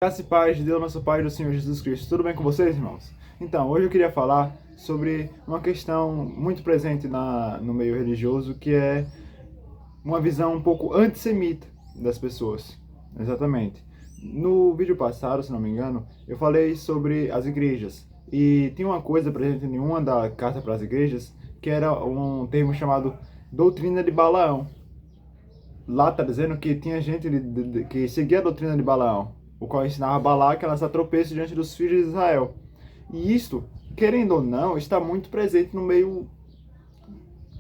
Graça e paz de Deus, nosso Pai e do Senhor Jesus Cristo. Tudo bem com vocês, irmãos? Então, hoje eu queria falar sobre uma questão muito presente no meio religioso, que é uma visão um pouco antissemita das pessoas. Exatamente. No vídeo passado, se não me engano, eu falei sobre as igrejas. E tinha uma coisa presente em uma da carta para as igrejas, que era um termo chamado doutrina de Balaão. Lá está dizendo que tinha gente que seguia a doutrina de Balaão, o qual ensinava Balaque a lançar tropeços diante dos filhos de Israel. E isto, querendo ou não, está muito presente no meio,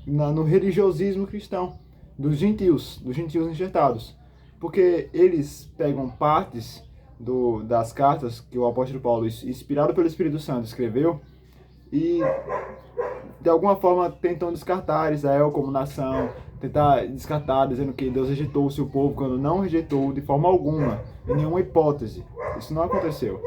no religiosismo cristão, dos gentios enxertados. Porque eles pegam partes das cartas que o apóstolo Paulo, inspirado pelo Espírito Santo, escreveu, e de alguma forma tentam descartar Israel como nação, tentar descartar, dizendo que Deus rejeitou o seu povo, quando não rejeitou de forma alguma, em nenhuma hipótese. Isso não aconteceu.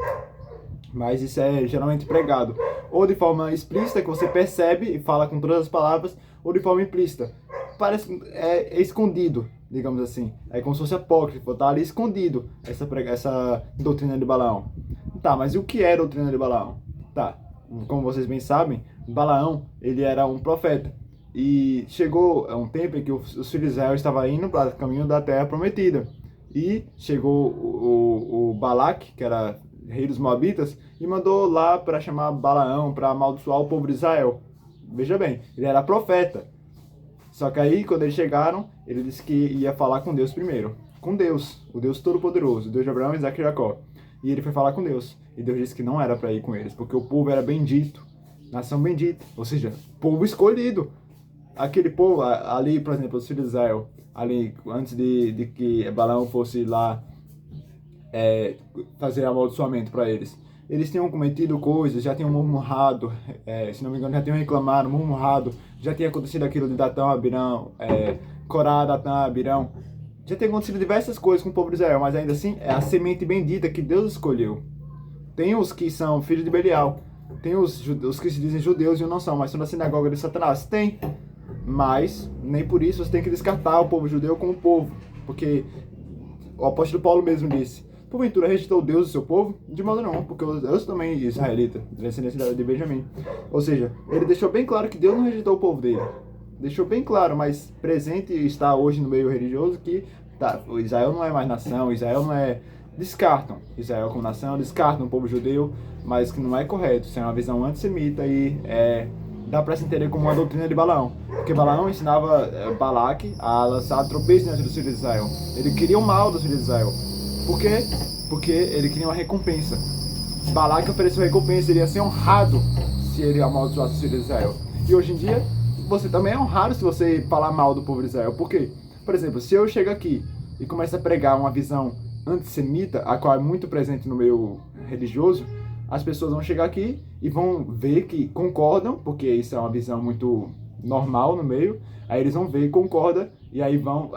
Mas isso é geralmente pregado, ou de forma explícita, que você percebe e fala com todas as palavras, ou de forma implícita. Parece é escondido, digamos assim. É como se fosse apócrifo, tá ali escondido essa doutrina de Balaão. Tá, mas e o que é a doutrina de Balaão? Tá, como vocês bem sabem, Balaão, ele era um profeta. E chegou um tempo em que os filhos de Israel estavam indo para o caminho da terra prometida. E chegou o Balaque, que era rei dos Moabitas, e mandou lá para chamar Balaão, para amaldiçoar o povo de Israel. Veja bem, ele era profeta. Só que aí, quando eles chegaram, ele disse que ia falar com Deus primeiro. Com Deus, o Deus Todo-Poderoso, o Deus de Abraão, Isaac e Jacó. E ele foi falar com Deus. E Deus disse que não era para ir com eles, porque o povo era bendito, nação bendita, ou seja, povo escolhido. Aquele povo ali, por exemplo, os filhos de Israel, ali antes de que Balaão fosse lá fazer amaldiçoamento para eles. Eles tinham cometido coisas, já tinham murmurado, se não me engano, já tinham reclamado, murmurado, já tinha acontecido aquilo de Datão, Abirão, Corá, Datão, Abirão. Já tinha acontecido diversas coisas com o povo de Israel, mas ainda assim é a semente bendita que Deus escolheu. Tem os que são filhos de Belial, tem os que se dizem judeus e não são, mas são da sinagoga de Satanás. Tem, mas nem por isso você tem que descartar o povo judeu como povo, porque o apóstolo Paulo mesmo disse: porventura rejeitou Deus o seu povo? De modo nenhum, porque eu sou também israelita, descendência de Benjamim. Ou seja, ele deixou bem claro que Deus não rejeitou o povo dele. Deixou bem claro, mas presente está hoje no meio religioso que Israel não é mais nação, Israel não é... Descartam Israel como nação, descartam o povo judeu, mas que não é correto. Isso é uma visão antissemita e dá para se entender como uma doutrina de Balaão. Porque Balaão ensinava Balaque a lançar tropeços diante dos filhos de Israel. Ele queria o mal dos filhos de Israel. Por quê? Porque ele queria uma recompensa. Balaque ofereceu recompensa, ele ia ser honrado se ele amaldiçoasse os filhos de Israel. E hoje em dia, você também é honrado se você falar mal do povo de Israel. Por quê? Por exemplo, se eu chego aqui e começo a pregar uma visão antissemita, a qual é muito presente no meio religioso, as pessoas vão chegar aqui e vão ver que concordam, porque isso é uma visão muito normal no meio, aí eles vão ver e concordam, e aí vão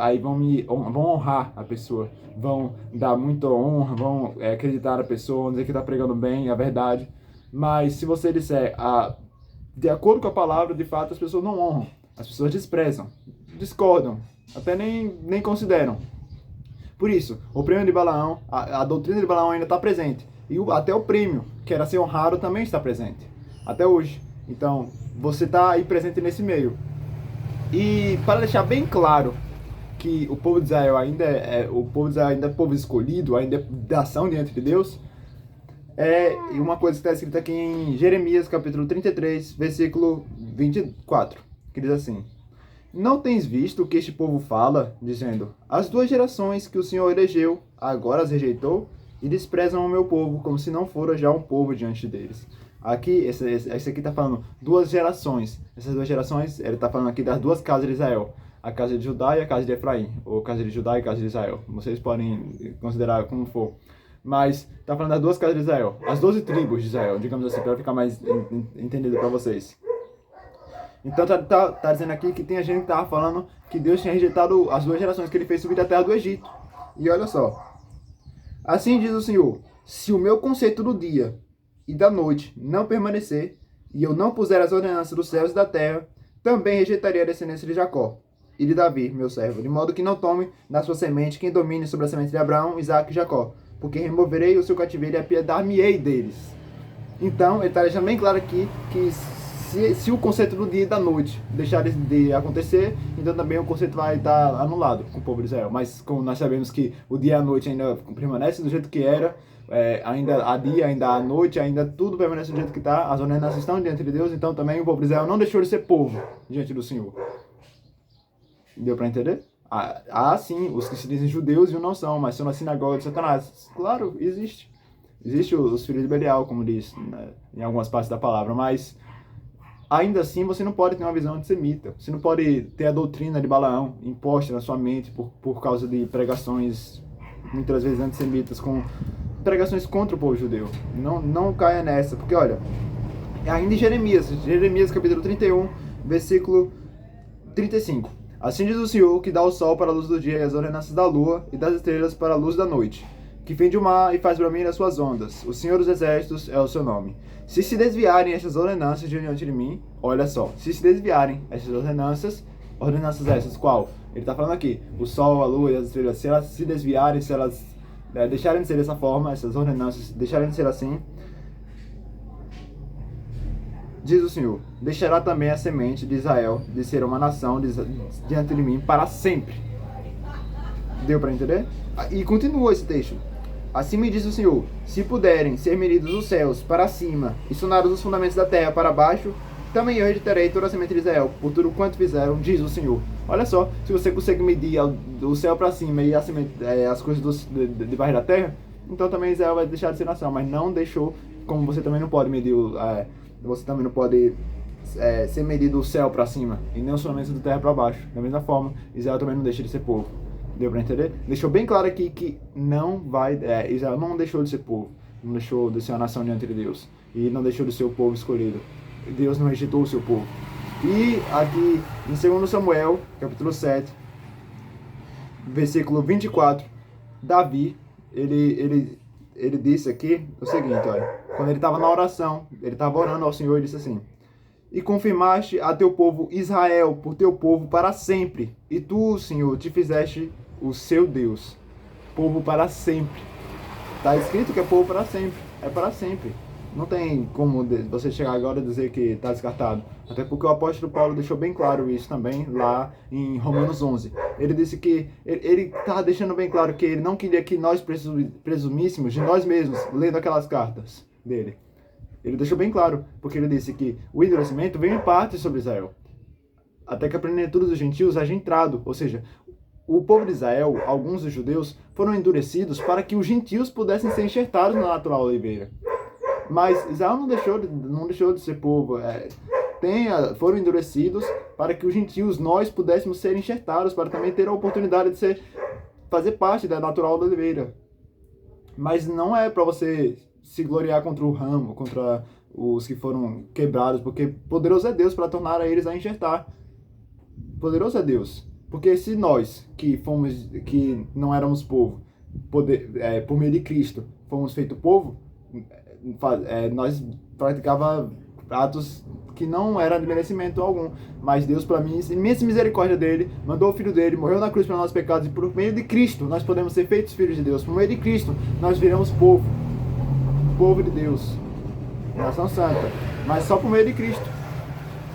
honrar a pessoa, vão dar muita honra, vão acreditar na pessoa, vão dizer que está pregando bem, a verdade. Mas se você disser de acordo com a palavra, de fato as pessoas não honram, as pessoas desprezam, discordam, até nem consideram. Por isso, o prêmio de Balaão, a doutrina de Balaão ainda está presente. E até o prêmio, que era ser honrado, também está presente. Até hoje. Então, você está aí presente nesse meio. E para deixar bem claro que o povo de Israel ainda é povo escolhido, ainda é nação diante de Deus, e uma coisa que está escrita aqui em Jeremias, capítulo 33, versículo 24, que diz assim: não tens visto o que este povo fala, dizendo: as duas gerações que o Senhor elegeu, agora as rejeitou, e desprezam o meu povo, como se não fora já um povo diante deles. Aqui, esse aqui está falando duas gerações. Essas duas gerações, ele está falando aqui das duas casas de Israel. A casa de Judá e a casa de Efraim. Ou casa de Judá e casa de Israel. Vocês podem considerar como for. Mas está falando das duas casas de Israel. As 12 tribos de Israel, digamos assim, para ficar mais entendido para vocês. Então tá dizendo aqui que tem gente que estava falando que Deus tinha rejeitado as duas gerações que ele fez subir da terra do Egito. E olha só. Assim diz o Senhor: se o meu conceito do dia e da noite não permanecer, e eu não puser as ordenanças dos céus e da terra, também rejeitaria a descendência de Jacó e de Davi, meu servo, de modo que não tome da sua semente quem domine sobre a semente de Abraão, Isaque e Jacó. porque removerei o seu cativeiro e apiedar-me-ei deles. Então, ele está deixando bem claro aqui que se o conceito do dia e da noite deixar de acontecer, então também o conceito vai estar anulado com o povo de Israel. Mas como nós sabemos que o dia e a noite ainda permanecem do jeito que era, ainda há dia, ainda há noite, ainda tudo permanece do jeito que está, as ordenanças estão diante de Deus, então também o povo de Israel não deixou de ser povo diante do Senhor. Deu para entender? Há sim os que se dizem judeus e o não são, mas são na sinagoga de Satanás. Claro, existe. Existe os filhos de Belial, como diz, né, em algumas partes da palavra, mas ainda assim você não pode ter uma visão antissemita. Você não pode ter a doutrina de Balaão imposta na sua mente por causa de pregações, muitas vezes antissemitas, com pregações contra o povo judeu. Não caia nessa, porque olha, ainda em Jeremias capítulo 31, versículo 35. Assim diz o Senhor, que dá o sol para a luz do dia e as ordenanças da lua e das estrelas para a luz da noite, que fende o mar e faz bramir as suas ondas. O Senhor dos Exércitos é o seu nome. Se desviarem estas ordenanças diante de mim, olha só, se desviarem estas ordenanças essas, qual? Ele está falando aqui, o sol, a lua e as estrelas, se elas se desviarem, se elas deixarem de ser dessa forma, essas ordenanças deixarem de ser assim, diz o Senhor, deixará também a semente de Israel de ser uma nação diante de mim para sempre. Deu para entender? E continua esse texto. Assim me diz o Senhor, se puderem ser medidos os céus para cima e sonados os fundamentos da terra para baixo, também eu rejetarei toda a semente de Israel, por tudo quanto fizeram, diz o Senhor. Olha só, se você consegue medir o céu para cima e a semente, as coisas debaixo da terra, então também Israel vai deixar de ser nação, mas não deixou, como você também não pode medir você também não pode ser medido o céu para cima e nem os fundamentos da terra para baixo. Da mesma forma, Israel também não deixa de ser povo. Deu para entender? Deixou bem claro aqui que não vai. Israel não deixou de ser povo, não deixou de ser uma nação diante de Deus e não deixou de ser o povo escolhido. Deus não rejeitou o seu povo. E aqui em 2 Samuel, capítulo 7, versículo 24, Davi, ele disse aqui o seguinte, olha, quando ele estava na oração, ele estava orando ao Senhor e disse assim: e confirmaste a teu povo Israel por teu povo para sempre, e tu, Senhor, te fizeste o seu Deus, povo para sempre. Está escrito que é povo para sempre, é para sempre. Não tem como você chegar agora e dizer que está descartado. Até porque o apóstolo Paulo deixou bem claro isso também lá em Romanos 11. Ele disse que ele está deixando bem claro que ele não queria que nós presumíssemos de nós mesmos lendo aquelas cartas dele. Ele deixou bem claro, porque ele disse que o endurecimento veio em parte sobre Israel, até que a plenitude dos gentios haja entrado. Ou seja, o povo de Israel, alguns dos judeus, foram endurecidos para que os gentios pudessem ser enxertados na natural oliveira. Mas Israel não deixou de ser povo. Foram endurecidos para que os gentios, nós, pudéssemos ser enxertados, para também ter a oportunidade de fazer parte da natural oliveira. Mas não é para você se gloriar contra o ramo, contra os que foram quebrados, porque poderoso é Deus para tornar a eles a enxertar. Poderoso é Deus. Porque se nós, que não éramos povo, por meio de Cristo, fomos feito povo, nós praticava atos que não eram de merecimento algum, mas Deus, para mim, imensa misericórdia dele, mandou o Filho dele, morreu na cruz para nossos pecados, e por meio de Cristo nós podemos ser feitos filhos de Deus. Por meio de Cristo nós viramos povo de Deus, nação santa, mas só por meio de Cristo.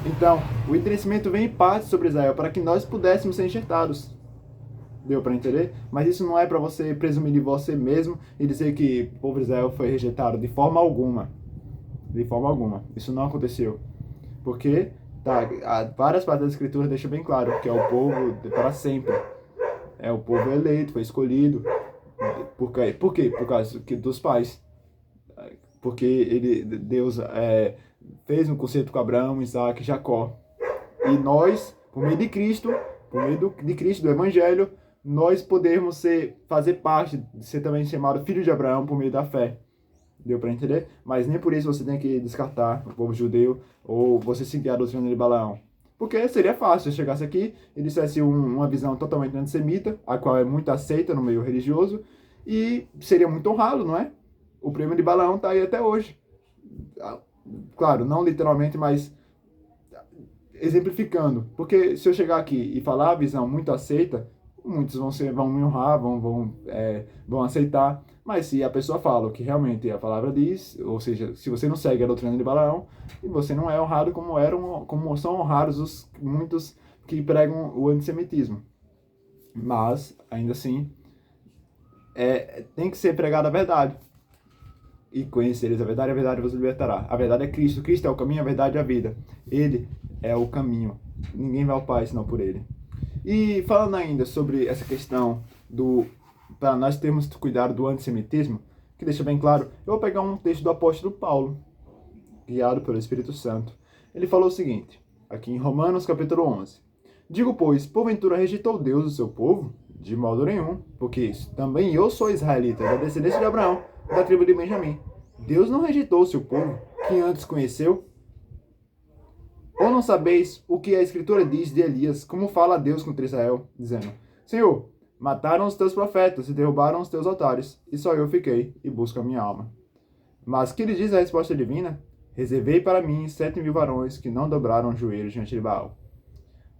Então, o endurecimento vem em parte sobre Israel, para que nós pudéssemos ser enxertados. Deu para entender? Mas isso não é para você presumir de você mesmo e dizer que o povo de Israel foi rejeitado de forma alguma. De forma alguma. Isso não aconteceu. Porque várias partes da Escritura deixam bem claro que é o povo para sempre. É o povo eleito, foi escolhido. Por quê? Por causa dos pais. Porque Deus fez um concerto com Abraão, Isaac e Jacó. E nós, por meio de Cristo, do Evangelho, nós podemos fazer parte, ser também chamado filho de Abraão por meio da fé. Deu para entender? Mas nem por isso você tem que descartar o povo judeu ou você seguir a doutrina de Balaão. Porque seria fácil se eu chegasse aqui e dissesse uma visão totalmente antissemita, a qual é muito aceita no meio religioso, e seria muito honrado, não é? O prêmio de Balaão está aí até hoje. Claro, não literalmente, mas exemplificando. Porque se eu chegar aqui e falar a visão muito aceita, muitos vão me honrar, vão aceitar. Mas se a pessoa fala o que realmente a palavra diz, ou seja, se você não segue a doutrina de Balaão, e você não é honrado como são honrados os muitos que pregam o antissemitismo. Mas, ainda assim, tem que ser pregada a verdade. E conhecereis a verdade vos libertará. A verdade é Cristo. Cristo é o caminho, a verdade e a vida. Ele é o caminho. Ninguém vai ao Pai senão por ele. E falando ainda sobre essa questão para nós termos cuidado do antissemitismo, que deixa bem claro, eu vou pegar um texto do apóstolo Paulo, guiado pelo Espírito Santo. Ele falou o seguinte, aqui em Romanos capítulo 11. Digo, pois, porventura rejeitou Deus o seu povo? De modo nenhum, porque também eu sou israelita, da descendência de Abraão, da tribo de Benjamim. Deus não rejeitou o seu povo, que antes conheceu? Ou não sabeis o que a Escritura diz de Elias, como fala Deus contra Israel, dizendo, Senhor, mataram os teus profetas e derrubaram os teus altares, e só eu fiquei e busco a minha alma. Mas que lhe diz a resposta divina? Reservei para mim 7.000 varões que não dobraram joelhos diante de Baal.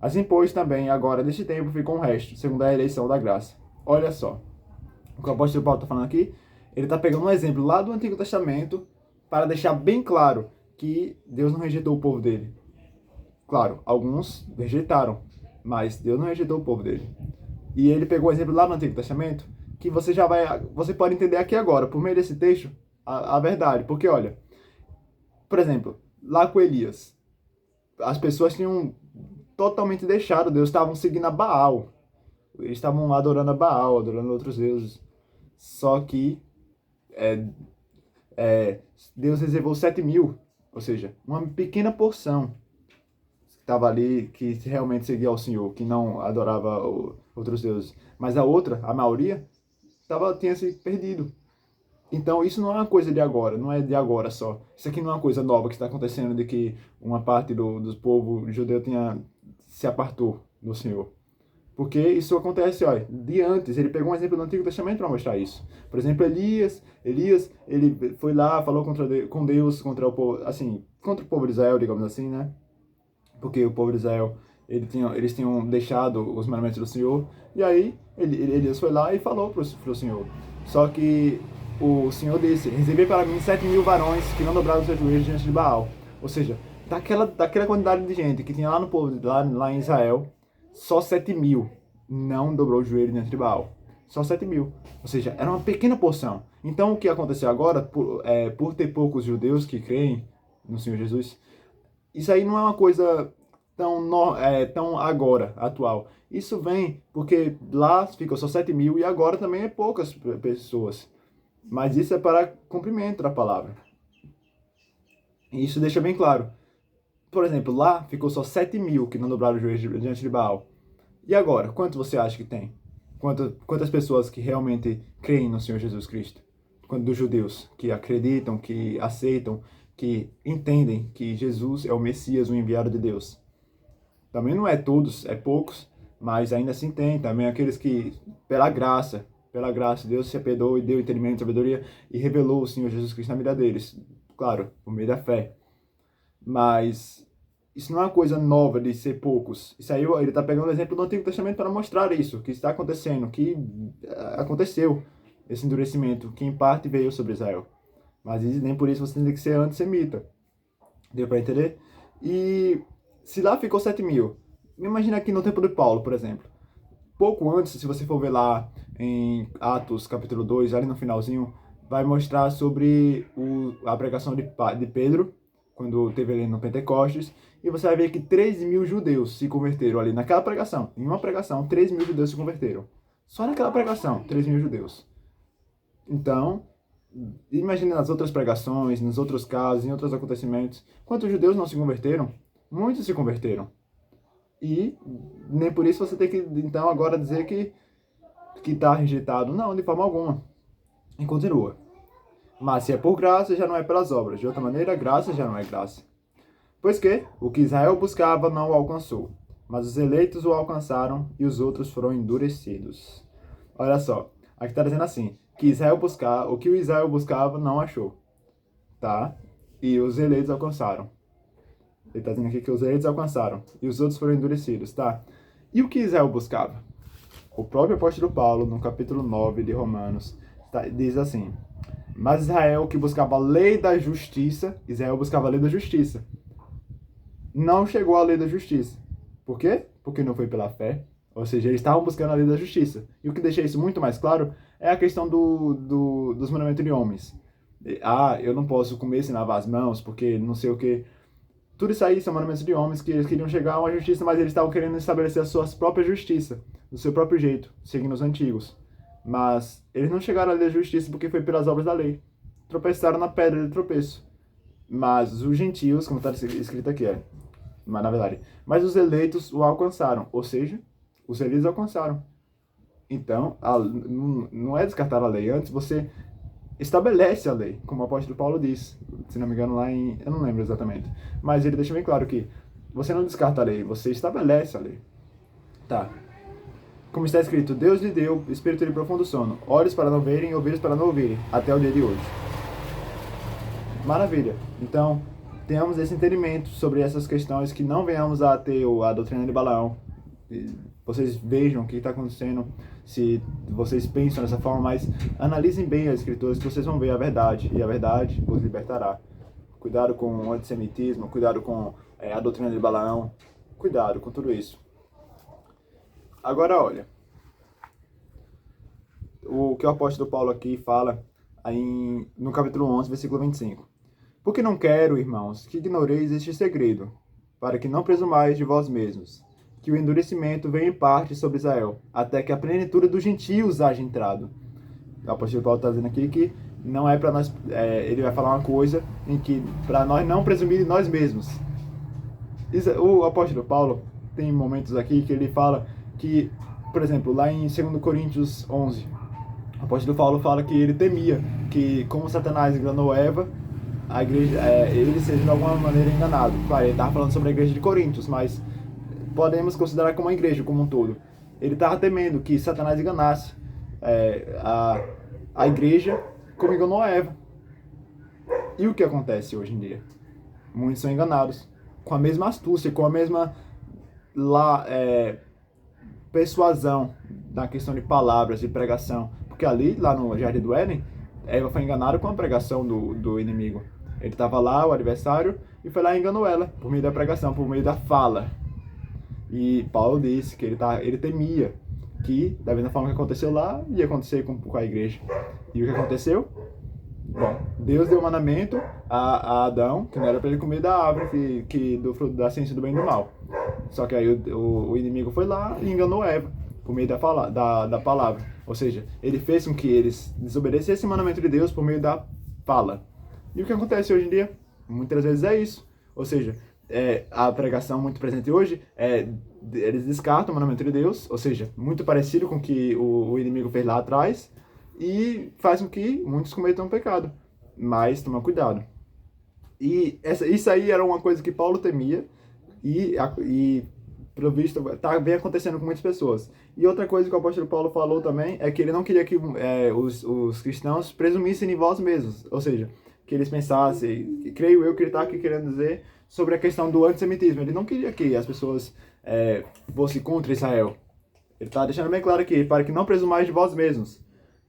Assim, pois, também, agora, neste tempo, ficou um resto, segundo a eleição da graça. Olha só, o que o apóstolo Paulo está falando aqui, ele está pegando um exemplo lá do Antigo Testamento para deixar bem claro que Deus não rejeitou o povo dele. Claro, alguns rejeitaram, mas Deus não rejeitou o povo dele. E ele pegou o exemplo lá no Antigo Testamento, que você pode entender aqui agora, por meio desse texto, a verdade. Porque, olha, por exemplo, lá com Elias, as pessoas tinham totalmente deixado Deus, estavam seguindo a Baal. Eles estavam adorando a Baal, adorando outros deuses. Só que Deus reservou 7.000, ou seja, uma pequena porção que estava ali, que realmente seguia ao Senhor, que não adorava outros deuses. Mas a outra, a maioria, tinha se perdido. Então isso não é uma coisa de agora, não é de agora só. Isso aqui não é uma coisa nova que está acontecendo, de que uma parte do povo judeu se apartou do Senhor. Porque isso acontece, olha, de antes. Ele pegou um exemplo do Antigo Testamento para mostrar isso. Por exemplo, Elias, ele foi lá, falou com Deus, contra o povo, assim, contra o povo de Israel, digamos assim, né? Porque o povo de Israel, eles tinham deixado os mandamentos do Senhor. E aí, Elias foi lá e falou para o Senhor. Só que o Senhor disse, reservei para mim 7.000 varões que não dobraram os seus joelhos diante de Baal. Ou seja, daquela quantidade de gente que tinha lá no povo, lá em Israel, só 7.000 não dobrou o joelho diante de Baal. Só 7.000. Ou seja, era uma pequena porção. Então, o que aconteceu agora, por ter poucos judeus que creem no Senhor Jesus, isso aí não é uma coisa tão agora, atual. Isso vem porque lá ficou só 7.000 e agora também é poucas pessoas. Mas isso é para cumprimento da palavra. E isso deixa bem claro. Por exemplo, lá ficou só 7.000 que não dobraram o joelho diante de Baal. E agora, quanto você acha que tem? Quantas pessoas que realmente creem no Senhor Jesus Cristo? Dos judeus, que acreditam, que aceitam, que entendem que Jesus é o Messias, o enviado de Deus. Também não é todos, é poucos, mas ainda assim tem. Também aqueles que, pela graça, Deus se apeou e deu entendimento e sabedoria e revelou o Senhor Jesus Cristo na vida deles. Claro, por meio da fé. Mas isso não é uma coisa nova de ser poucos. Isso aí ele está pegando o exemplo do Antigo Testamento para mostrar isso, que está acontecendo, que aconteceu esse endurecimento, que em parte veio sobre Israel. Mas nem por isso você tem que ser antissemita. Deu para entender? E se lá ficou 7.000, imagina aqui no tempo de Paulo, por exemplo. Pouco antes, se você for ver lá em Atos capítulo 2, ali no finalzinho, vai mostrar sobre a pregação de Pedro, quando teve ali no Pentecostes, e você vai ver que 3.000 judeus se converteram ali naquela pregação. Em uma pregação, 3.000 judeus se converteram. Só naquela pregação, 3.000 judeus. Então, imagine nas outras pregações, nos outros casos, em outros acontecimentos, quantos judeus não se converteram? Muitos se converteram. E nem por isso você tem que, então, agora dizer que está rejeitado. Não, de forma alguma. E continua. Mas se é por graça, já não é pelas obras. De outra maneira, graça já não é graça. Pois que o que Israel buscava não o alcançou, mas os eleitos o alcançaram e os outros foram endurecidos. Olha só, aqui está dizendo assim, o que o Israel buscava não achou, tá? E os eleitos alcançaram. Ele está dizendo aqui que os eleitos alcançaram e os outros foram endurecidos, tá? E o que Israel buscava? O próprio apóstolo Paulo, no capítulo 9 de Romanos, Diz assim: mas Israel que buscava a lei da justiça, Israel buscava a lei da justiça, não chegou à lei da justiça. Por quê? Porque não foi pela fé. Ou seja, eles estavam buscando a lei da justiça. E o que deixa isso muito mais claro é a questão dos mandamentos de homens. Eu não posso comer sem lavar as mãos, porque não sei o quê. Tudo isso aí são mandamentos de homens que eles queriam chegar a uma justiça, mas eles estavam querendo estabelecer a sua própria justiça, do seu próprio jeito, seguindo os antigos. Mas eles não chegaram à lei da justiça porque foi pelas obras da lei. Tropeçaram na pedra de tropeço. Mas os gentios, como está escrito aqui, mas na verdade, mas os eleitos o alcançaram, ou seja, os eleitos alcançaram. Então, não é descartar a lei. Antes você estabelece a lei, como o apóstolo Paulo diz, se não me engano lá em, eu não lembro exatamente, mas ele deixa bem claro que você não descarta a lei, você estabelece a lei. Tá. Como está escrito, Deus lhe deu espírito de profundo sono, olhos para não verem, ouvidos para não ouvirem, até o dia de hoje. Maravilha. Então, tenhamos esse entendimento sobre essas questões, que não venhamos a ter a doutrina de Balaão. Vocês vejam o que está acontecendo, se vocês pensam dessa forma, mas analisem bem as escrituras, que vocês vão ver a verdade, e a verdade os libertará. Cuidado com o antissemitismo, cuidado com a doutrina de Balaão, cuidado com tudo isso. Agora, olha, o que o apóstolo Paulo aqui fala no capítulo 11, versículo 25. Porque não quero, irmãos, que ignoreis este segredo, para que não presumais de vós mesmos, que o endurecimento vem em parte sobre Israel, até que a plenitude dos gentios haja entrado. O apóstolo Paulo está dizendo aqui que não é para nós, ele vai falar uma coisa em que para nós não presumir de nós mesmos. O apóstolo Paulo tem momentos aqui que ele fala que, por exemplo, lá em 2 Coríntios 11, o apóstolo Paulo fala que ele temia que, como Satanás enganou Eva, a igreja, ele seja de alguma maneira enganado. Claro, ele estava falando sobre a igreja de Coríntios, mas podemos considerar como a igreja como um todo. Ele estava temendo que Satanás enganasse a igreja como enganou a Eva. E o que acontece hoje em dia? Muitos são enganados com a mesma astúcia, com a mesma persuasão na questão de palavras, de pregação. Porque ali, lá no Jardim do Éden, Eva foi enganada com a pregação do inimigo. Ele estava lá, o adversário, e foi lá e enganou ela, por meio da pregação, por meio da fala. E Paulo disse que ele temia que, da mesma forma que aconteceu lá, ia acontecer com a igreja. E o que aconteceu? Bom, Deus deu o mandamento a Adão, que não era para ele comer da árvore do fruto da ciência do bem e do mal. Só que aí o inimigo foi lá e enganou Eva, por meio da palavra. Ou seja, ele fez com que eles desobedecessem o mandamento de Deus por meio da fala. E o que acontece hoje em dia? Muitas vezes é isso. Ou seja, a pregação muito presente hoje eles descartam o mandamento de Deus, ou seja, muito parecido com o que o inimigo fez lá atrás, e faz com que muitos cometam pecado. Mas toma cuidado. E isso aí era uma coisa que Paulo temia, e pelo visto vem acontecendo com muitas pessoas. E outra coisa que o apóstolo Paulo falou também é que ele não queria que os cristãos presumissem em vós mesmos, ou seja, que eles pensassem, creio eu que ele está aqui querendo dizer sobre a questão do antissemitismo. Ele não queria que as pessoas fossem contra Israel. Ele está deixando bem claro aqui, para que não presumais de vós mesmos,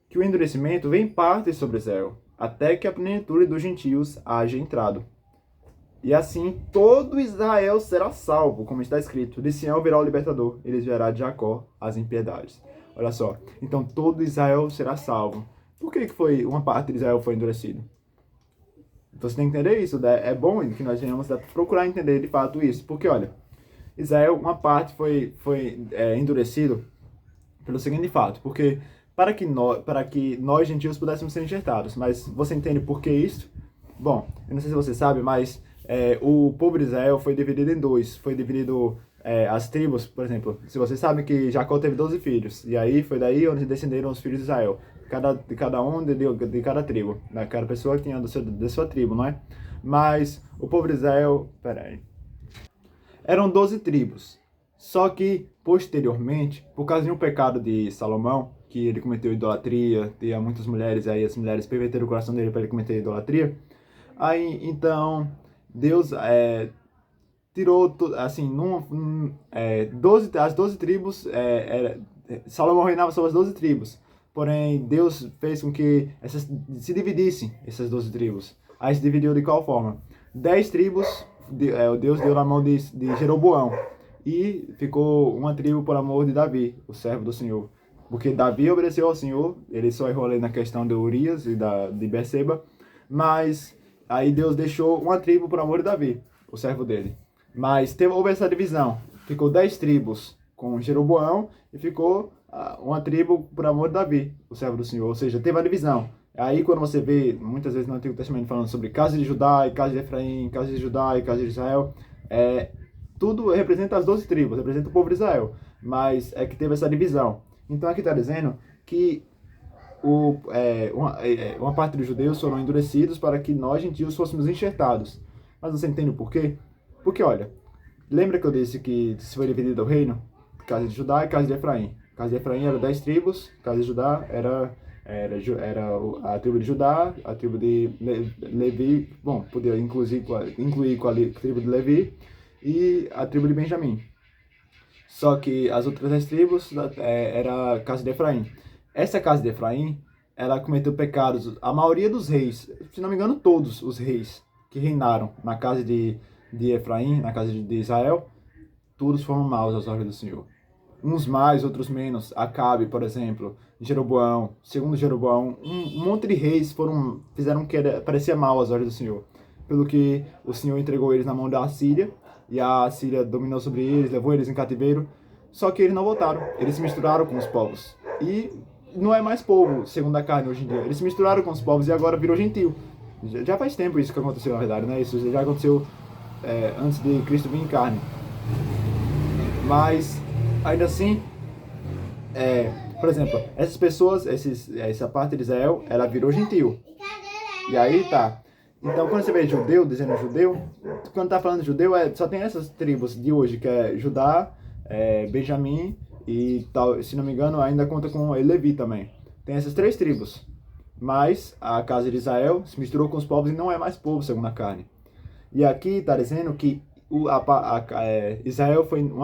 que o endurecimento vem em parte sobre Israel, até que a plenitude dos gentios haja entrado. E assim todo Israel será salvo, como está escrito, de Sião virá o libertador, ele desviará de Jacó as impiedades. Olha só, então todo Israel será salvo. Por que foi uma parte de Israel foi endurecido? Então você tem que entender isso, né? É bom que nós venhamos procurar entender de fato isso, porque olha, Israel, uma parte foi endurecido pelo seguinte fato, porque para que nós gentios pudéssemos ser enxertados, mas você entende por que isso? Bom, eu não sei se você sabe, mas o povo de Israel foi dividido em dois, foi dividido as tribos, por exemplo, se vocês sabem que Jacó teve 12 filhos, e aí foi daí onde descenderam os filhos de Israel, cada um de cada tribo, né? Cada pessoa tinha da sua tribo, não é? Mas o povo de Israel, eram 12 tribos, só que posteriormente, por causa de um pecado de Salomão, que ele cometeu idolatria, tinha muitas mulheres, aí as mulheres perverteram o coração dele para ele cometer idolatria, aí então Deus tirou, assim, as 12 tribos, Salomão reinava sobre as 12 tribos, porém Deus fez com que se dividissem essas 12 tribos. Aí se dividiu de qual forma? 10 tribos Deus deu na mão de Jeroboão, e ficou uma tribo por amor de Davi, o servo do Senhor. Porque Davi obedeceu ao Senhor, ele só errou ali na questão de Urias e de Berseba, mas aí Deus deixou uma tribo por amor de Davi, o servo dele. Mas houve essa divisão, ficou 10 tribos com Jeroboão e ficou uma tribo por amor de Davi, o servo do Senhor, ou seja, teve a divisão. Aí quando você vê, muitas vezes no Antigo Testamento, falando sobre casa de Judá e casa de Efraim, casa de Judá e casa de Israel, tudo representa as 12 tribos, representa o povo de Israel, mas é que teve essa divisão. Então aqui está dizendo que uma parte dos judeus foram endurecidos para que nós, gentios, fôssemos enxertados. Mas você entende o porquê? Porque, olha, lembra que eu disse que se foi dividido o reino? Casa de Judá e casa de Efraim. Casa de Efraim era 10 tribos, casa de Judá era a tribo de Judá, a tribo de Levi, bom, podia incluir com a tribo de Levi e a tribo de Benjamim. Só que as outras 10 tribos era a casa de Efraim. Essa casa de Efraim, ela cometeu pecados. A maioria dos reis, se não me engano, todos os reis que reinaram na casa de Efraim, na casa de Israel, todos foram maus aos olhos do Senhor. Uns mais, outros menos. Acabe, por exemplo, Jeroboão, segundo Jeroboão, um monte de reis fizeram que parecia mal aos olhos do Senhor. Pelo que o Senhor entregou eles na mão da Assíria, e a Assíria dominou sobre eles, levou eles em cativeiro. Só que eles não voltaram, eles se misturaram com os povos. E não é mais povo, segundo a carne, hoje em dia. Eles se misturaram com os povos e agora virou gentil. Já faz tempo isso que aconteceu, na verdade, né? Isso já aconteceu antes de Cristo vir em carne. Mas, ainda assim, por exemplo, essas pessoas, essa parte de Israel, ela virou gentil. E aí tá. Então, quando você vê judeu, dizendo judeu, quando tá falando de judeu, só tem essas tribos de hoje, que é Judá, Benjamim e tal, se não me engano, ainda conta com Levi também. Tem essas 3 tribos. Mas a casa de Israel se misturou com os povos e não é mais povo, segundo a carne. E aqui está dizendo que uma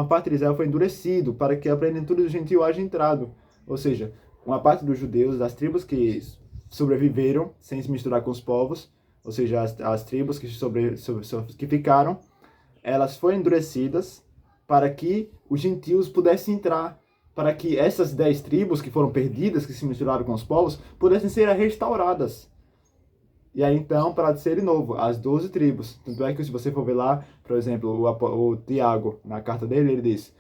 parte de Israel foi endurecido para que a plenitude do gentil haja entrado. Ou seja, uma parte dos judeus, das tribos que sobreviveram sem se misturar com os povos, ou seja, as tribos que ficaram, elas foram endurecidas para que os gentios pudessem entrar, para que essas 10 tribos que foram perdidas, que se misturaram com os povos, pudessem ser restauradas. E aí então, para ser de novo, as 12 tribos. Tanto é que se você for ver lá, por exemplo, o Tiago, na carta dele, ele diz,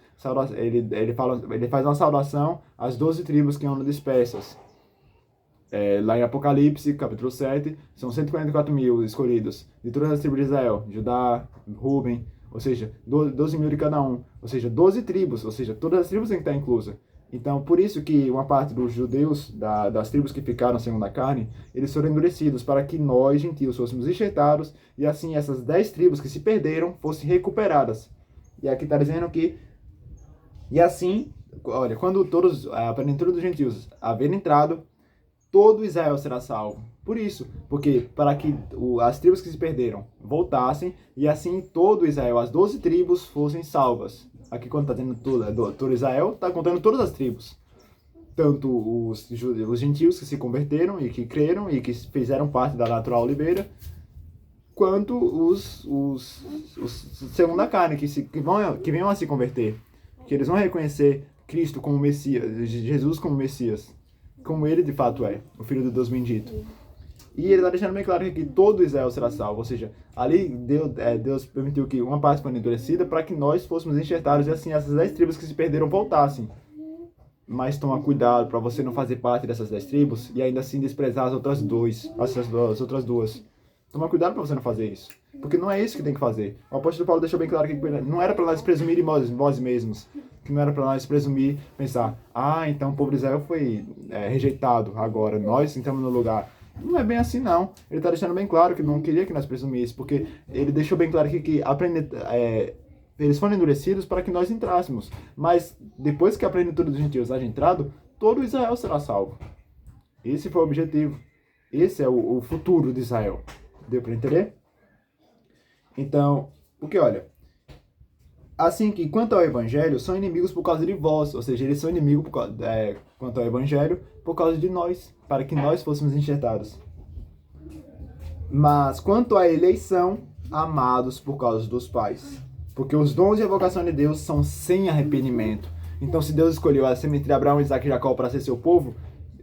ele faz uma saudação às 12 tribos que andam dispersas. Lá em Apocalipse, capítulo 7, são 144 mil escolhidos, de todas as tribos de Israel, Judá, Ruben, ou seja, 12 mil de cada um, ou seja, 12 tribos, ou seja, todas as tribos têm que estar inclusas. Então, por isso que uma parte dos judeus, das tribos que ficaram segundo a carne, eles foram endurecidos para que nós, gentios, fôssemos enxertados, e assim essas 10 tribos que se perderam fossem recuperadas. E aqui está dizendo que, e assim, olha, quando a plenitude dos gentios haver entrado, todo Israel será salvo. Por isso, porque para que as tribos que se perderam voltassem, e assim todo Israel, as 12 tribos, fossem salvas. Aqui quando está dizendo todo Israel, está contando todas as tribos. Tanto os gentios que se converteram e que creram e que fizeram parte da natural oliveira, quanto os segundo a carne, que venham a se converter. Que eles vão reconhecer Cristo como Messias, Jesus como Messias, como ele de fato é, o Filho de Deus bendito. E ele está deixando bem claro que todo Israel será salvo, ou seja, ali Deus permitiu que uma parte fosse endurecida para que nós fôssemos enxertados e assim essas 10 tribos que se perderam voltassem. Mas toma cuidado para você não fazer parte dessas 10 tribos e ainda assim desprezar as outras duas. Toma cuidado para você não fazer isso, porque não é isso que tem que fazer. O apóstolo Paulo deixou bem claro que não era para nós presumir de nós mesmos, que não era para nós presumir, pensar, então o povo de Israel foi rejeitado, agora nós entramos no lugar. Não é bem assim, não. Ele está deixando bem claro que não queria que nós presumíssemos, porque ele deixou bem claro que eles foram endurecidos para que nós entrássemos. Mas depois que a plenitude dos gentios haja entrado, todo Israel será salvo. Esse foi o objetivo. Esse é o futuro de Israel. Deu para entender? Então, porque olha, Assim que, quanto ao Evangelho, são inimigos por causa de vós, ou seja, eles são inimigos quanto ao Evangelho por causa de nós, para que nós fôssemos enxertados. Mas quanto à eleição, amados por causa dos pais. Porque os dons e a vocação de Deus são sem arrependimento. Então, se Deus escolheu a semente de Abraão, Isaac e Jacó para ser seu povo,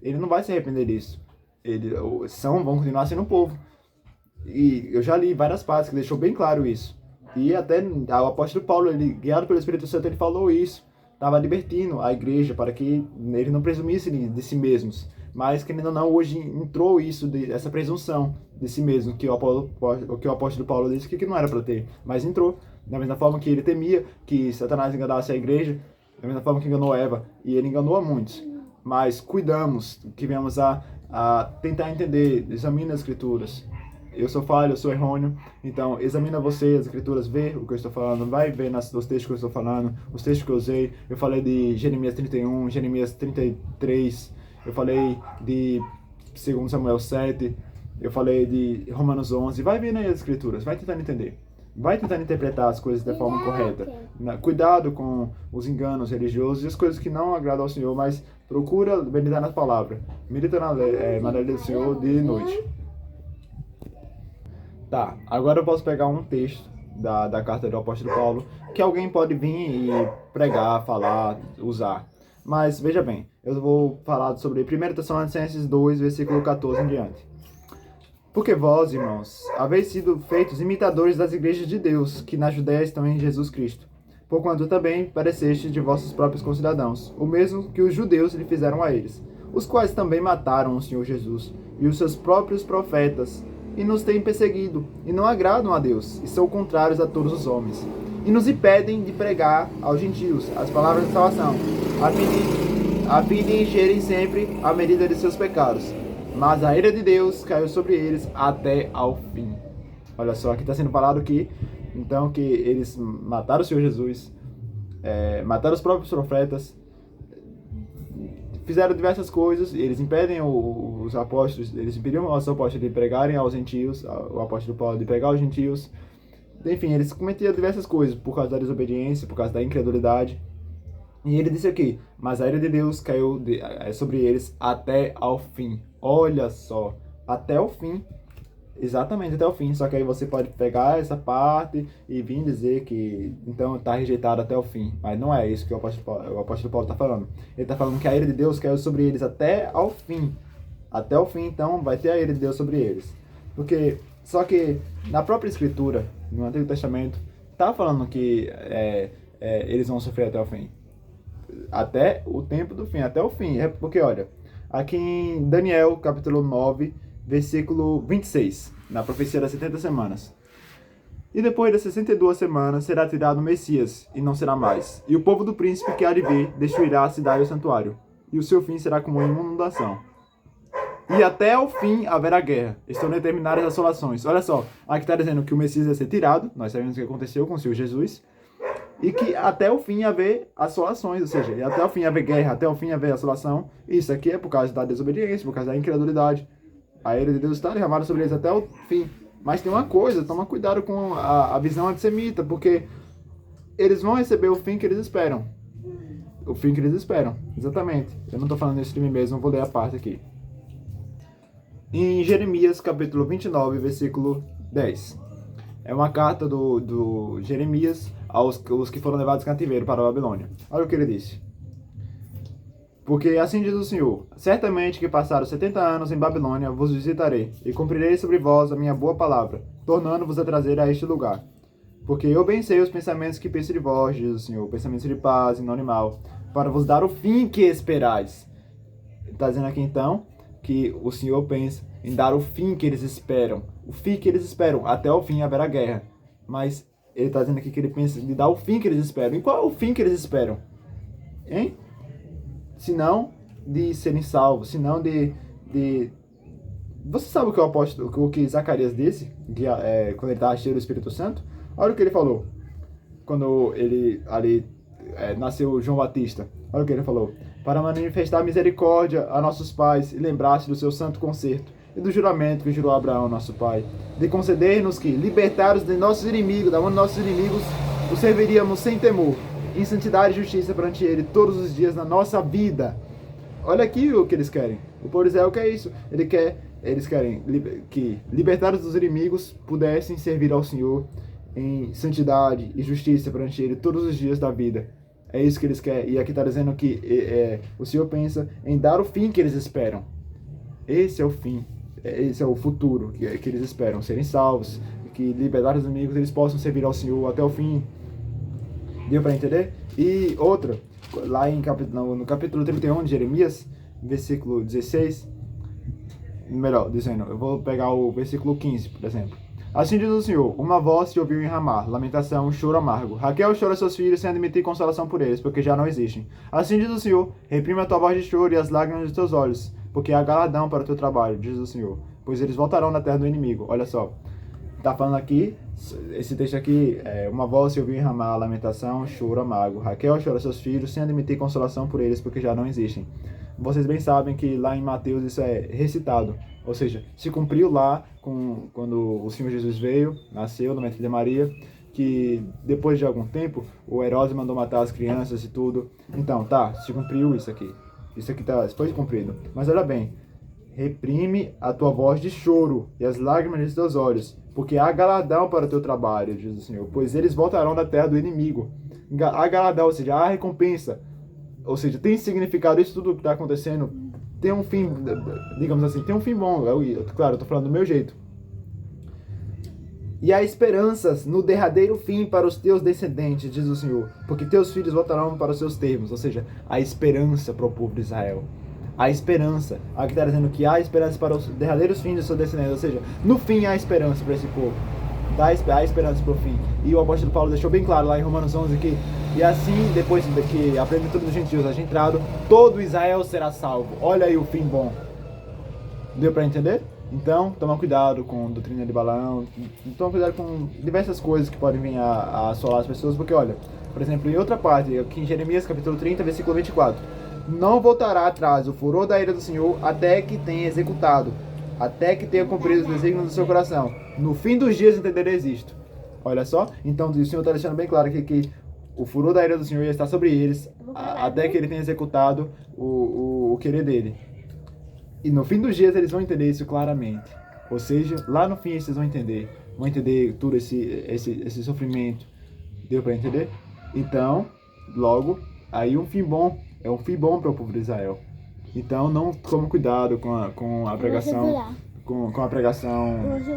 ele não vai se arrepender disso. Eles vão continuar sendo um povo. E eu já li várias partes que deixou bem claro isso. E até o apóstolo Paulo, ele, guiado pelo Espírito Santo, ele falou isso. Estava libertando a igreja para que ele não presumisse de si mesmos. Mas, querendo ou não, hoje entrou isso, essa presunção de si mesmo, que o apóstolo Paulo disse que não era para ter. Mas entrou. Da mesma forma que ele temia que Satanás enganasse a igreja, da mesma forma que enganou Eva. E ele enganou a muitos. Mas cuidamos, que venhamos a tentar entender, examine as Escrituras. Eu sou falho, eu sou errôneo, então examina você as Escrituras, vê o que eu estou falando, vai ver nos textos que eu estou falando, os textos que eu usei. Eu falei de Jeremias 31, Jeremias 33, eu falei de 2 Samuel 7, eu falei de Romanos 11, vai ver nas Escrituras, vai tentando entender. Vai tentando interpretar as coisas da forma correta. Cuidado com os enganos religiosos e as coisas que não agradam ao Senhor, mas procura meditar na palavra. Medita na maravilha do Senhor dia e noite. Tá, agora eu posso pegar um texto da carta do apóstolo Paulo, que alguém pode vir e pregar, falar, usar. Mas veja bem, eu vou falar sobre 1 Tessalonicenses 2, versículo 14 em diante. Porque vós, irmãos, haveis sido feitos imitadores das igrejas de Deus, que na Judéia estão em Jesus Cristo, porquanto também parecestes de vossos próprios concidadãos, o mesmo que os judeus lhe fizeram a eles, os quais também mataram o Senhor Jesus e os seus próprios profetas, e nos têm perseguido, e não agradam a Deus, e são contrários a todos os homens, e nos impedem de pregar aos gentios as palavras de salvação, a fim de encherem sempre a medida de seus pecados. Mas a ira de Deus caiu sobre eles até ao fim. Olha só, aqui está sendo falado que, então, que eles mataram o Senhor Jesus, mataram os próprios profetas, fizeram diversas coisas, eles impedem os apóstolos, eles impediram os apóstolos de pregarem aos gentios, o apóstolo Paulo de pregar aos gentios. Enfim, eles cometiam diversas coisas por causa da desobediência, por causa da incredulidade. E ele disse aqui, mas a ira de Deus caiu sobre eles até ao fim. Olha só, até o fim. Exatamente, até o fim. Só que aí você pode pegar essa parte e vir dizer que então está rejeitado até o fim. Mas não é isso que o apóstolo Paulo está falando. Ele está falando que a ira de Deus caiu sobre eles até ao fim. Até o fim, então, vai ter a ira de Deus sobre eles. Só que na própria Escritura, no Antigo Testamento, está falando que eles vão sofrer até o fim. Até o tempo do fim, até o fim. Porque, olha, aqui em Daniel, capítulo 9, versículo 26, na profecia das 70 semanas. E depois das 62 semanas será tirado o Messias, e não será mais. E o povo do príncipe que há de vir destruirá a cidade e o santuário. E o seu fim será como uma inundação. E até o fim haverá guerra. Estão determinadas as assolações. Olha só, aqui está dizendo que o Messias vai ser tirado. Nós sabemos o que aconteceu com o Senhor Jesus. E que até o fim haver assolações, ou seja, até o fim haver guerra, até o fim haver assolação. Isso aqui é por causa da desobediência, por causa da incredulidade. A ira de Deus está derramada sobre eles até o fim. Mas tem uma coisa, toma cuidado com a visão antissemita, porque eles vão receber o fim que eles esperam. O fim que eles esperam, exatamente. Eu não estou falando isso de mim mesmo, vou ler a parte aqui. Em Jeremias, capítulo 29, versículo 10. É uma carta do Jeremias aos que foram levados cativeiro para a Babilônia. Olha o que ele disse. Porque assim diz o Senhor, certamente que passaram 70 anos em Babilônia, vos visitarei, e cumprirei sobre vós a minha boa palavra, tornando-vos a trazer a este lugar. Porque eu bem sei os pensamentos que penso de vós, diz o Senhor, pensamentos de paz e não de mal, para vos dar o fim que esperais. Está dizendo aqui então que o Senhor pensa em dar o fim que eles esperam. O fim que eles esperam, até o fim haverá guerra. Mas ele está dizendo aqui que ele pensa em dar o fim que eles esperam. E qual é o fim que eles esperam? Hein? Senão de serem salvos, senão de... Você sabe o que o que Zacarias disse quando ele estava cheio do Espírito Santo? Olha o que ele falou quando ele ali nasceu João Batista. Olha o que ele falou: para manifestar misericórdia a nossos pais e lembrar-se do seu santo concerto e do juramento que jurou a Abraão, nosso pai, de conceder-nos que, libertados de nossos inimigos, da mão de nossos inimigos, o serviríamos sem temor, em santidade e justiça perante Ele todos os dias da nossa vida. Olha aqui o que eles querem. O povo de Israel quer isso. Eles querem que, libertados dos inimigos, pudessem servir ao Senhor em santidade e justiça perante Ele todos os dias da vida. É isso que eles querem. E aqui está dizendo que o Senhor pensa em dar o fim que eles esperam. Esse é o fim. Esse é o futuro que eles esperam. Serem salvos. Que, libertados dos inimigos, eles possam servir ao Senhor até o fim. Deu para entender? E outra, lá no capítulo 31 de Jeremias, versículo 16, melhor, dizendo, eu vou pegar o versículo 15, por exemplo. Assim diz o Senhor, uma voz se ouviu em Ramá, lamentação, choro amargo. Raquel chora seus filhos sem admitir consolação por eles, porque já não existem. Assim diz o Senhor, reprime a tua voz de choro e as lágrimas dos teus olhos, porque há galardão para o teu trabalho, diz o Senhor, pois eles voltarão da terra do inimigo. Olha só, tá falando aqui, esse texto aqui, uma voz se ouviu em Ramá, lamentação, choro amargo. Raquel chora seus filhos sem admitir consolação por eles, porque já não existem. Vocês bem sabem que lá em Mateus isso é recitado, ou seja, se cumpriu lá quando o Senhor Jesus veio, nasceu no ventre de Maria, que depois de algum tempo o Herodes mandou matar as crianças e tudo. Então, tá, se cumpriu isso aqui foi cumprido. Mas olha bem, reprime a tua voz de choro e as lágrimas dos teus olhos, porque há galardão para o teu trabalho, diz o Senhor, pois eles voltarão da terra do inimigo. Há galardão, ou seja, há recompensa. Ou seja, tem significado, isso tudo que está acontecendo tem um fim, digamos assim, tem um fim bom. Claro, eu estou falando do meu jeito. E há esperanças no derradeiro fim para os teus descendentes, diz o Senhor, porque teus filhos voltarão para os seus termos. Ou seja, há esperança para o povo de Israel. Há esperança. Aqui está dizendo que há esperança para os derradeiros fins dos seus descendentes. Ou seja, no fim há esperança para esse povo. Há esperança para o fim. E o apóstolo Paulo deixou bem claro lá em Romanos 11 que, e assim, depois que a plenitude dos gentios haja entrado, todo Israel será salvo. Olha aí o fim bom. Deu para entender? Então, toma cuidado com doutrina de Balaão, toma cuidado com diversas coisas que podem vir a assolar as pessoas, porque olha, por exemplo, em outra parte, aqui em Jeremias capítulo 30, versículo 24, não voltará atrás o furor da ira do Senhor até que tenha executado, até que tenha cumprido os desígnios do seu coração. No fim dos dias entendereis isto. Olha só, então o Senhor está deixando bem claro que o furor da ira do Senhor ia estar sobre eles até que ele tenha executado o querer dele. E no fim dos dias eles vão entender isso claramente. Ou seja, lá no fim eles vão entender todo esse sofrimento. Deu para entender? Então, logo, aí um fim bom, é um fim bom para o povo de Israel. Então, não tome cuidado com a pregação, com a pregação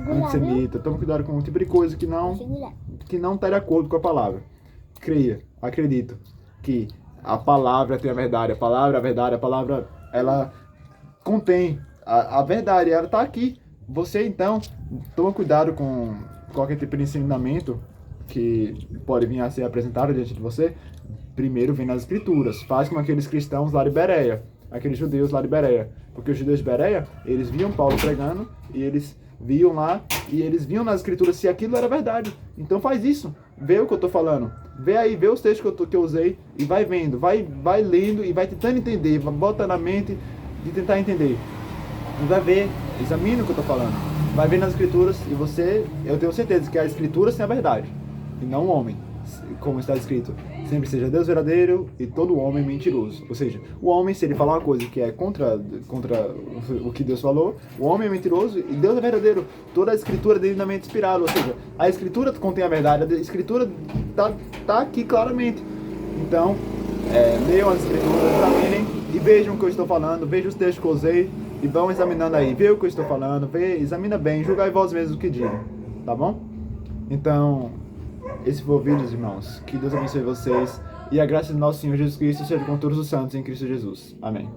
antissemita. Tome cuidado com um tipo de coisa que não está de acordo com a palavra. Creia, acredito que a palavra tem a verdade. A palavra, ela contém a verdade, ela está aqui. Você, então, toma cuidado com qualquer tipo de ensinamento que pode vir a ser apresentado diante de você. Primeiro vem nas escrituras. Faz como aqueles cristãos lá de Bereia, aqueles judeus lá de Bereia. Porque os judeus de Bereia, eles viam Paulo pregando e eles viam lá e eles viam nas escrituras se aquilo era verdade. Então faz isso. Vê o que eu estou falando. Vê os textos que eu usei e vai vendo, vai lendo e vai tentando entender, bota na mente de tentar entender. E vai ver, examina o que eu estou falando. Vai ver nas escrituras e eu tenho certeza que a escritura é a verdade e não o homem. Como está escrito, sempre seja Deus verdadeiro e todo homem mentiroso. Ou seja, o homem, se ele falar uma coisa que é contra o que Deus falou, o homem é mentiroso e Deus é verdadeiro. Toda a escritura é divinamente inspirada. Ou seja, a escritura contém a verdade, a escritura tá aqui claramente. Então, leiam as escrituras, examinem e vejam o que eu estou falando, vejam os textos que eu usei e vão examinando aí. Vê o que eu estou falando, examina bem, julgai vós mesmos o que digo. Tá bom? Então, esse foi o vídeo, irmãos. Que Deus abençoe vocês. E a graça do nosso Senhor Jesus Cristo seja com todos os santos em Cristo Jesus. Amém.